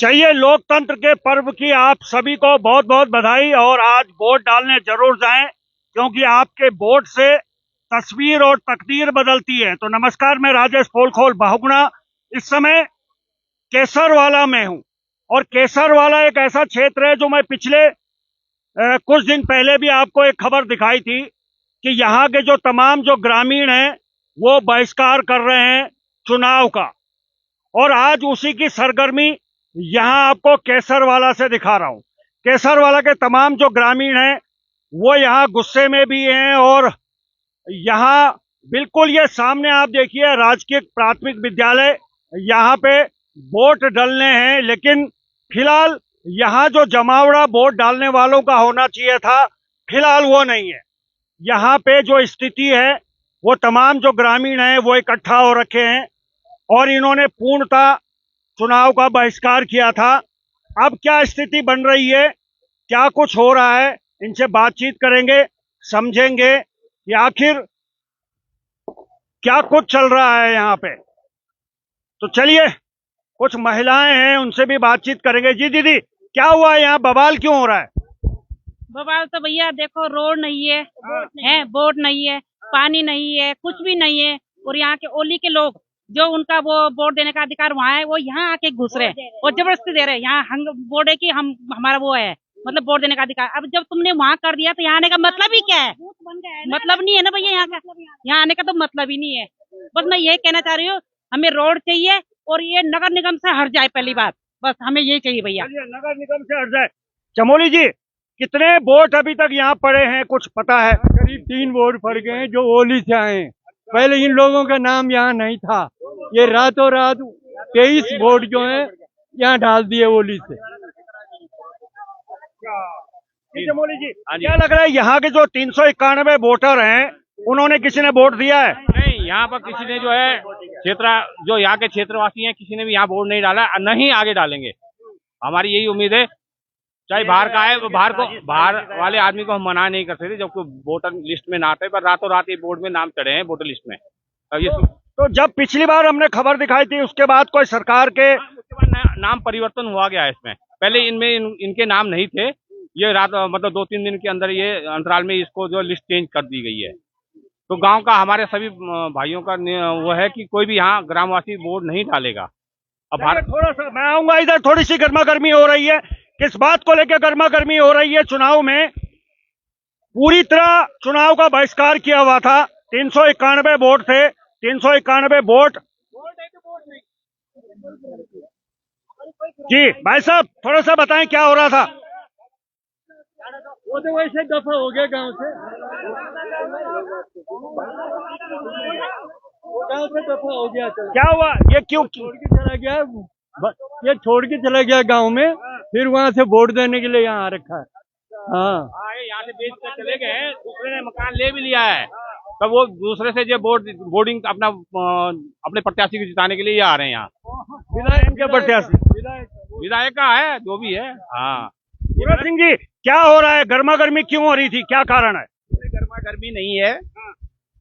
चाहिए लोकतंत्र के पर्व की आप सभी को बहुत बहुत बधाई। और आज वोट डालने जरूर जाएं, क्योंकि आपके वोट से तस्वीर और तकदीर बदलती है। तो नमस्कार, मैं राजेश पोलखोल बहुगुणा इस समय केसरवाला में हूं। और केसरवाला एक ऐसा क्षेत्र है जो मैं पिछले कुछ दिन पहले भी आपको एक खबर दिखाई थी कि यहाँ के जो तमाम जो ग्रामीण हैं वो बहिष्कार कर रहे हैं चुनाव का। और आज उसी की सरगर्मी यहाँ आपको केसरवाला से दिखा रहा हूं। केसरवाला के तमाम जो ग्रामीण हैं वो यहाँ गुस्से में भी हैं। और यहाँ बिल्कुल ये सामने आप देखिए राजकीय प्राथमिक विद्यालय, यहाँ पे वोट डालने हैं, लेकिन फिलहाल यहाँ जो जमावड़ा वोट डालने वालों का होना चाहिए था, फिलहाल वो नहीं है। यहाँ पे जो स्थिति है वो तमाम जो ग्रामीण हैं वो इकट्ठा हो रखे हैं और इन्होंने पूर्णतः चुनाव का बहिष्कार किया था। अब क्या स्थिति बन रही है, क्या कुछ हो रहा है, इनसे बातचीत करेंगे, समझेंगे कि आखिर क्या कुछ चल रहा है यहाँ पे। तो चलिए, कुछ महिलाएं हैं उनसे भी बातचीत करेंगे। जी दीदी, क्या हुआ है यहाँ, बवाल क्यों हो रहा है? बवाल तो भैया देखो, रोड नहीं है, बोर्ड नहीं है, पानी नहीं है, कुछ भी नहीं है। और यहाँ के ओली के लोग जो उनका वो वोट देने का अधिकार वहाँ है, वो यहाँ आके घुस रहे हैं और जबरदस्ती दे रहे हैं। यहाँ हम बोर्ड है कि हम हमारा वो है, मतलब वोट देने का अधिकार। अब जब तुमने वहाँ कर दिया तो यहाँ आने का मतलब ही क्या है? मतलब नहीं है ना भैया, यहाँ आने का तो मतलब ही नहीं है। बस मैं यही कहना चाह रही हूँ, हमें रोड चाहिए और ये नगर निगम से हट जाए, पहली बात बस हमें यही चाहिए भैया। नगर निगम से हट जाए। चमोली जी, कितने वोट अभी तक यहाँ पड़े हैं, कुछ पता है? करीब 3 वोट पड़ गए हैं जो ओली से आए हैं। पहले इन लोगों का नाम यहाँ नहीं था, ये रातों रात 23 वोट जो है यहाँ डाल दिए ओली से। चमोली जी, क्या लग रहा है यहाँ के जो 391 वोटर हैं उन्होंने किसी ने वोट दिया है? नहीं, यहाँ पर किसी ने जो है जो यहाँ के क्षेत्रवासी हैं, किसी ने भी यहाँ वोट नहीं डाला, नहीं आगे डालेंगे। हमारी यही उम्मीद है, चाहे बाहर का है, बाहर वाले आदमी को हम मना नहीं कर सकते जब वोटर लिस्ट में ना आते, पर रातों रात ये बोर्ड में नाम चढ़े हैं वोटर लिस्ट में। अब ये तो जब पिछली बार हमने खबर दिखाई थी उसके बाद कोई सरकार के उसके बाद नाम परिवर्तन हुआ गया है इसमें। पहले इनमें इनके नाम नहीं थे, ये रात मतलब 2-3 दिन के अंदर ये अंतराल में इसको जो लिस्ट चेंज कर दी गई है। तो गांव का हमारे सभी भाइयों का वो है कि कोई भी यहाँ ग्रामवासी वोट नहीं डालेगा। अब थोड़ा सा मैं आऊंगा इधर, थोड़ी सी गर्मा गर्मी हो रही है। किस बात को लेकर गर्मा गर्मी हो रही है? चुनाव में पूरी तरह चुनाव का बहिष्कार किया हुआ था, 391 वोट थे, 391 वोट। जी भाई साहब, थोड़ा सा बताएं क्या हो रहा था? वो तो वैसे दफा हो गया गांव से दफा हो गया। क्या हुआ, ये क्यों छोड़ के चला गया? ये छोड़ के चला गया गांव में, फिर वहां से वोट देने के लिए यहाँ आ रखा है। हाँ, यहाँ से बेच कर चले गए, दूसरे ने मकान ले भी लिया है, तब वो दूसरे से जो बोर्डिंग अपने प्रत्याशी को जिताने के लिए आ रहे हैं यहाँ। विधायक के प्रत्याशी, विधायक का है जो भी है। हाँ, युवराज सिंह जी, क्या हो रहा है, गर्मा गर्मी क्यों हो रही थी, क्या कारण है? गर्मा गर्मी नहीं है,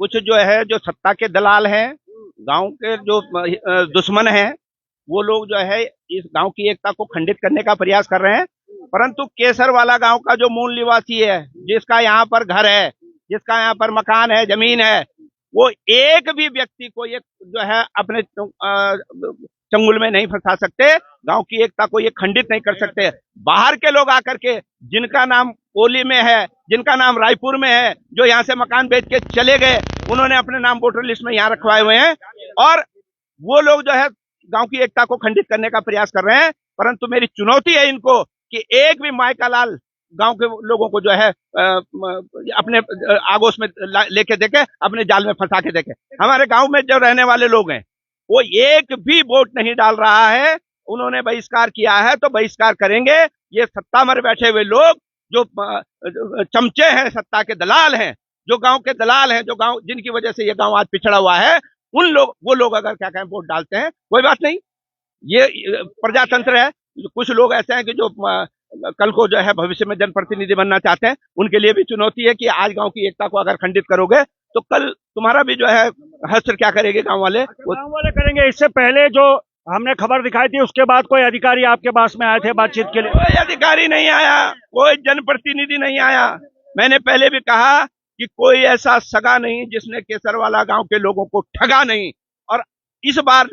कुछ जो है जो सत्ता के दलाल हैं, गांव के जो दुश्मन हैं, वो लोग जो है इस गांव की एकता को खंडित करने का प्रयास कर रहे हैं। परंतु केसरवाला गांव का जो मूल निवासी है, जिसका यहाँ पर घर है, जिसका यहाँ पर मकान है, जमीन है, वो एक भी व्यक्ति को ये जो है अपने चंगुल में नहीं फंसा सकते, गांव की एकता को ये खंडित नहीं कर सकते। बाहर के लोग आकर के, जिनका नाम ओली में है, जिनका नाम रायपुर में है, जो यहाँ से मकान बेच के चले गए, उन्होंने अपने नाम वोटर लिस्ट में यहाँ रखवाए हुए हैं और वो लोग जो है गांव की एकता को खंडित करने का प्रयास कर रहे हैं। परंतु मेरी चुनौती है इनको कि एक भी माई का लाल गांव के लोगों को जो है अपने आगोश में लेके देखे, अपने जाल में फंसा के देखे। हमारे गांव में जो रहने वाले लोग हैं वो एक भी वोट नहीं डाल रहा है, उन्होंने बहिष्कार किया है तो बहिष्कार करेंगे। ये सत्ता में बैठे हुए लोग जो चमचे हैं, सत्ता के दलाल हैं, जो गांव के दलाल हैं, जो गांव जिनकी वजह से ये गांव आज पिछड़ा हुआ है, वो लोग अगर क्या कहें वोट डालते हैं, कोई बात नहीं, ये प्रजातंत्र है। कुछ लोग ऐसे हैं कि जो कल को जो है भविष्य में जनप्रतिनिधि बनना चाहते हैं, उनके लिए भी चुनौती है कि आज गांव की एकता को अगर खंडित करोगे तो कल तुम्हारा भी जो है हश्र क्या करेंगे गांव वाले? गांव वाले करेंगे। इससे पहले जो हमने खबर दिखाई थी, उसके बाद कोई अधिकारी आपके पास में आए थे बातचीत के लिए? कोई अधिकारी नहीं आया, कोई जनप्रतिनिधि नहीं आया। मैंने पहले भी कहा कि कोई ऐसा सगा नहीं जिसने केसरवाला गांव के लोगों को ठगा नहीं। और इस बार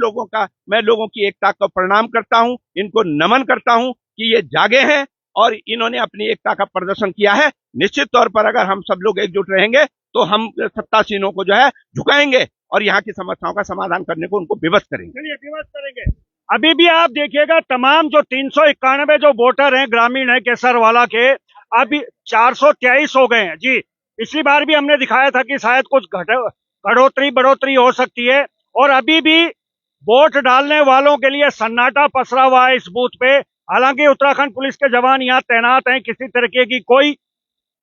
मैं लोगों की एकता को प्रणाम करता हूं, इनको नमन करता हूं कि ये जागे हैं और इन्होंने अपनी एकता का प्रदर्शन किया है। निश्चित तौर पर अगर हम सब लोग एकजुट रहेंगे तो हम सत्तासीनों को जो है झुकाएंगे और यहाँ की समस्याओं का समाधान करने को उनको विवश करेंगे। चलिए विवश करेंगे। अभी भी आप देखिएगा तमाम जो 391 जो वोटर हैं ग्रामीण है केसरवाला के, अभी 423 हो गए हैं जी। पिछली बार भी हमने दिखाया था कि शायद कुछ बढ़ोतरी हो सकती है। और अभी भी वोट डालने वालों के लिए सन्नाटा पसरा हुआ है इस बूथ पे। हालांकि उत्तराखंड पुलिस के जवान यहाँ तैनात हैं, किसी तरीके की कोई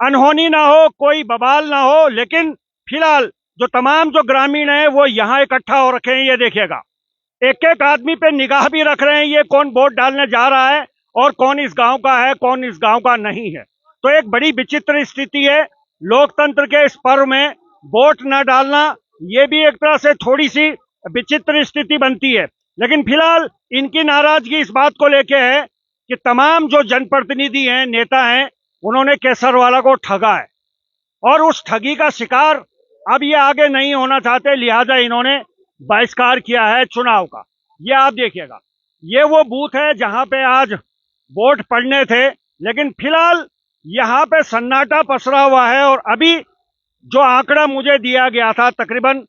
अनहोनी ना हो, कोई बवाल ना हो, लेकिन फिलहाल जो तमाम जो ग्रामीण हैं वो यहाँ इकट्ठा हो रखे हैं। ये देखिएगा, एक एक आदमी पे निगाह भी रख रहे हैं, ये कौन वोट डालने जा रहा है और कौन इस गांव का है, कौन इस गांव का नहीं है। तो एक बड़ी विचित्र स्थिति है लोकतंत्र के इस पर्व में वोट न डालना, ये भी एक तरह से थोड़ी सी विचित्र स्थिति बनती है। लेकिन फिलहाल इनकी नाराजगी इस बात को लेके है कि तमाम जो जनप्रतिनिधि हैं, नेता हैं, उन्होंने केसरवाला को ठगा है और उस ठगी का शिकार अब ये आगे नहीं होना चाहते, लिहाजा इन्होंने बहिष्कार किया है चुनाव का। ये आप देखिएगा, ये वो बूथ है जहां पे आज वोट पड़ने थे, लेकिन फिलहाल यहाँ पे सन्नाटा पसरा हुआ है। और अभी जो आंकड़ा मुझे दिया गया था, तकरीबन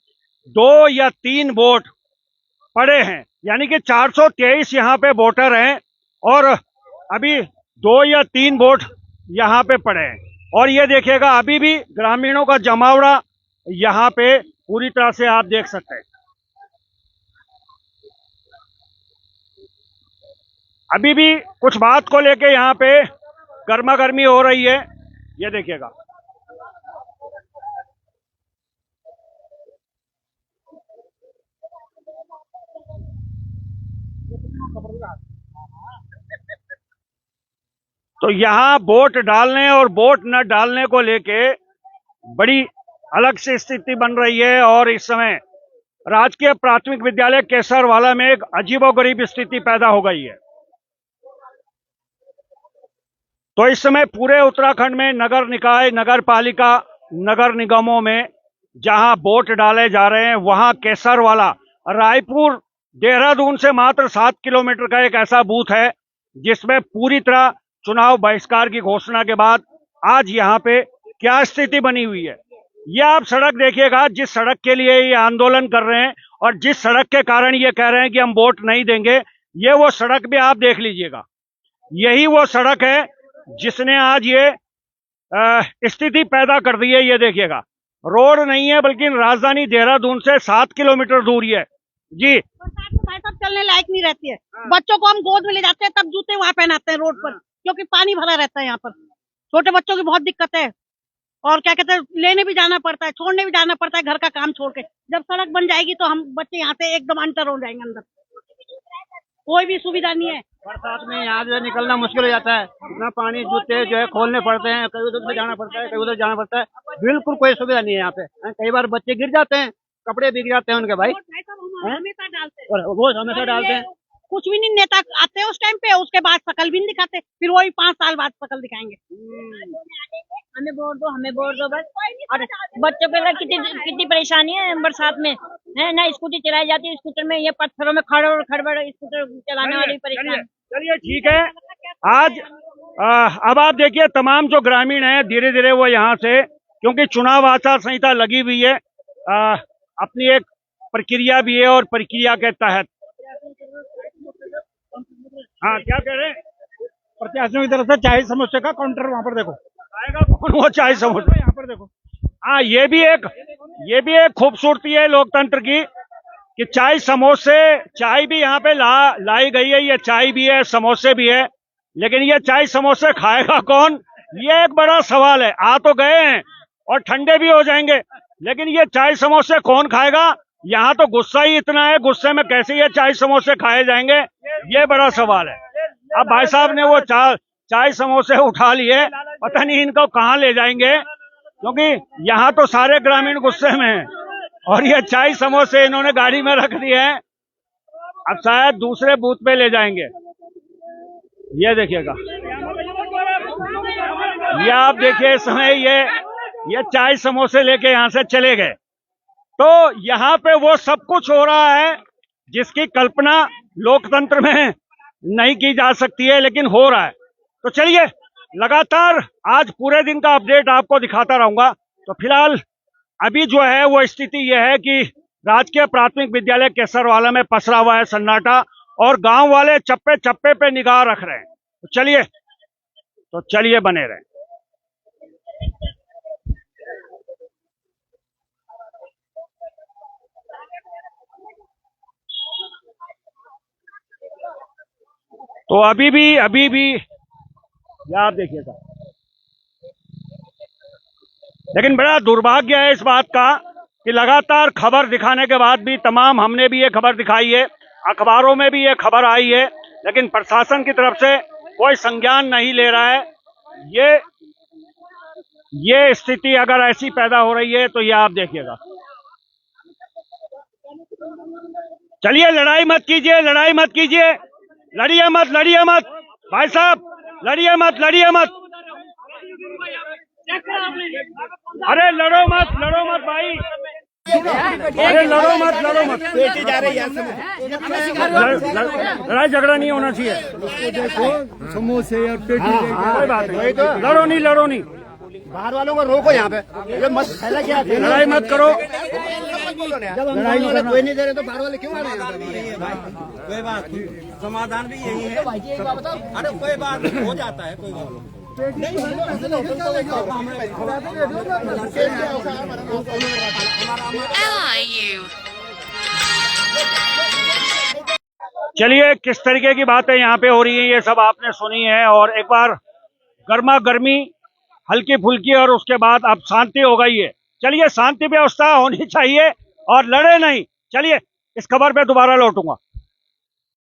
2 या 3 वोट पड़े हैं, यानी कि 423 यहाँ पे वोटर हैं और अभी 2 या 3 वोट यहाँ पे पड़े हैं। और ये देखिएगा अभी भी ग्रामीणों का जमावड़ा यहाँ पे पूरी तरह से आप देख सकते हैं। अभी भी कुछ बात को लेके यहाँ पे गर्मा गर्मी हो रही है, ये देखिएगा। तो यहाँ वोट डालने और वोट न डालने को लेके बड़ी अलग से स्थिति बन रही है। और इस समय राजकीय प्राथमिक विद्यालय केसरवाला में एक अजीबोगरीब स्थिति पैदा हो गई है। तो इस समय पूरे उत्तराखंड में नगर निकाय, नगर पालिका, नगर निगमों में जहां वोट डाले जा रहे हैं, वहां केसरवाला रायपुर देहरादून से मात्र 7 किलोमीटर का एक ऐसा बूथ है जिसमें पूरी तरह चुनाव बहिष्कार की घोषणा के बाद आज यहाँ पे क्या स्थिति बनी हुई है। ये आप सड़क देखिएगा, जिस सड़क के लिए ये आंदोलन कर रहे हैं और जिस सड़क के कारण ये कह रहे हैं कि हम वोट नहीं देंगे, ये वो सड़क भी आप देख लीजिएगा। यही वो सड़क है जिसने आज ये स्थिति पैदा कर दी है। ये देखिएगा, रोड नहीं है बल्कि राजधानी देहरादून से 7 किलोमीटर दूरी है जी। भाई साहब चलने लायक नहीं रहती है। बच्चों को हम गोद में ले जाते हैं तब जूते वहाँ पहनाते हैं रोड पर, क्योंकि पानी भरा रहता है यहाँ पर। छोटे बच्चों की बहुत दिक्कत है और क्या कहते हैं, लेने भी जाना पड़ता है, छोड़ने भी जाना पड़ता है घर का काम छोड़ के। जब सड़क बन जाएगी तो हम बच्चे यहाँ से एकदम अंतर हो जाएंगे अंदर, कोई भी सुविधा नहीं है। बरसात में यहाँ जो निकलना मुश्किल हो जाता है, इतना पानी, जूते जो है खोलने पड़ते हैं, कहीं उधर से जाना पड़ता है, कहीं उधर जाना पड़ता है, बिल्कुल कोई सुविधा नहीं है यहाँ पे। कई बार बच्चे गिर जाते हैं, कपड़े बिक जाते हैं उनके भाई, हमेशा डालते हैं और वो हमेशा डालते हैं। कुछ भी नहीं, नेता आते हैं उस टाइम पे, उसके बाद शकल भी नहीं दिखाते, फिर वही 5 साल बाद शकल दिखाएंगे। हमें वोट दो, हमें वोट दो बस। और बच्चों के लिए कितनी परेशानी है बरसात में, है ना। स्कूटी चलाई जाती है, स्कूटर में ये पत्थरों में खड़बड़ स्कूटर चलाने वाली परेशान। चलिए ठीक है। आज अब आप देखिए तमाम जो ग्रामीण हैं धीरे धीरे वो यहाँ से, क्योंकि चुनाव आचार संहिता लगी हुई है, अपनी एक प्रक्रिया भी है और प्रक्रिया के तहत। हाँ, क्या कह रहे हैं? प्रत्याशियों की तरफ से चाय समोसे का काउंटर वहाँ पर देखो आएगा कौन वो चाय समोसा? यहाँ पर देखो। हाँ, ये भी एक खूबसूरती है लोकतंत्र की कि चाय समोसे, चाय भी यहाँ पे लाई गई है। ये चाय भी है, समोसे भी है, लेकिन ये चाय समोसे खाएगा कौन, ये एक बड़ा सवाल है। आ तो गए हैं और ठंडे भी हो जाएंगे, लेकिन ये चाय समोसे कौन खाएगा? यहाँ तो गुस्सा ही इतना है, गुस्से में कैसे ये चाय समोसे खाए जाएंगे, ये बड़ा सवाल है। अब भाई साहब ने वो चाय समोसे उठा लिए, पता नहीं इनको कहाँ ले जाएंगे, क्योंकि यहाँ तो सारे ग्रामीण गुस्से में हैं और ये चाय समोसे इन्होंने गाड़ी में रख दिए हैं। अब शायद दूसरे बूथ पे ले जाएंगे। ये देखिएगा, ये आप देखिए, इस समय ये चाय समोसे लेके यहां से चले गए। तो यहाँ पे वो सब कुछ हो रहा है जिसकी कल्पना लोकतंत्र में नहीं की जा सकती है, लेकिन हो रहा है। तो चलिए, लगातार आज पूरे दिन का अपडेट आपको दिखाता रहूंगा। तो फिलहाल अभी जो है वो स्थिति यह है कि राजकीय प्राथमिक विद्यालय केसरवाला में पसरा हुआ है सन्नाटा, और गांव वाले चप्पे चप्पे पे निगाह रख रहे हैं। तो चलिए बने रहें। तो अभी भी ये आप देखिएगा, लेकिन बड़ा दुर्भाग्य है इस बात का कि लगातार खबर दिखाने के बाद भी, तमाम हमने भी ये खबर दिखाई है, अखबारों में भी ये खबर आई है, लेकिन प्रशासन की तरफ से कोई संज्ञान नहीं ले रहा है। ये स्थिति अगर ऐसी पैदा हो रही है तो ये आप देखिएगा। चलिए, लड़ाई मत कीजिए, लड़िए मत भाई साहब, लड़िए मत। अरे लड़ो मत भाई, अरे लड़ो मत। बेटी जा रही है, लड़ाई झगड़ा नहीं होना चाहिए। समोसे और पेटी कोई बात नहीं, लड़ो नहीं। बाहर वालों को रोको यहाँ पे, ये मत फैला क्या, लड़ाई मत करो। जब हम गाँव वाले कोई नहीं दे रहे तो बाहर वाले क्यों आ रहे हैं? कोई बात नहीं, समाधान भी यही है। अरे कोई बात नहीं, हो जाता है, कोई बात नहीं। चलिए, किस तरीके की बातें यहाँ पे हो रही है ये सब आपने सुनी है, और एक बार गर्मा गर्मी हल्की फुल्की, और उसके बाद अब शांति हो गई है। चलिए, शांति व्यवस्था होनी चाहिए और लड़े नहीं। चलिए, इस खबर पे दोबारा लौटूंगा।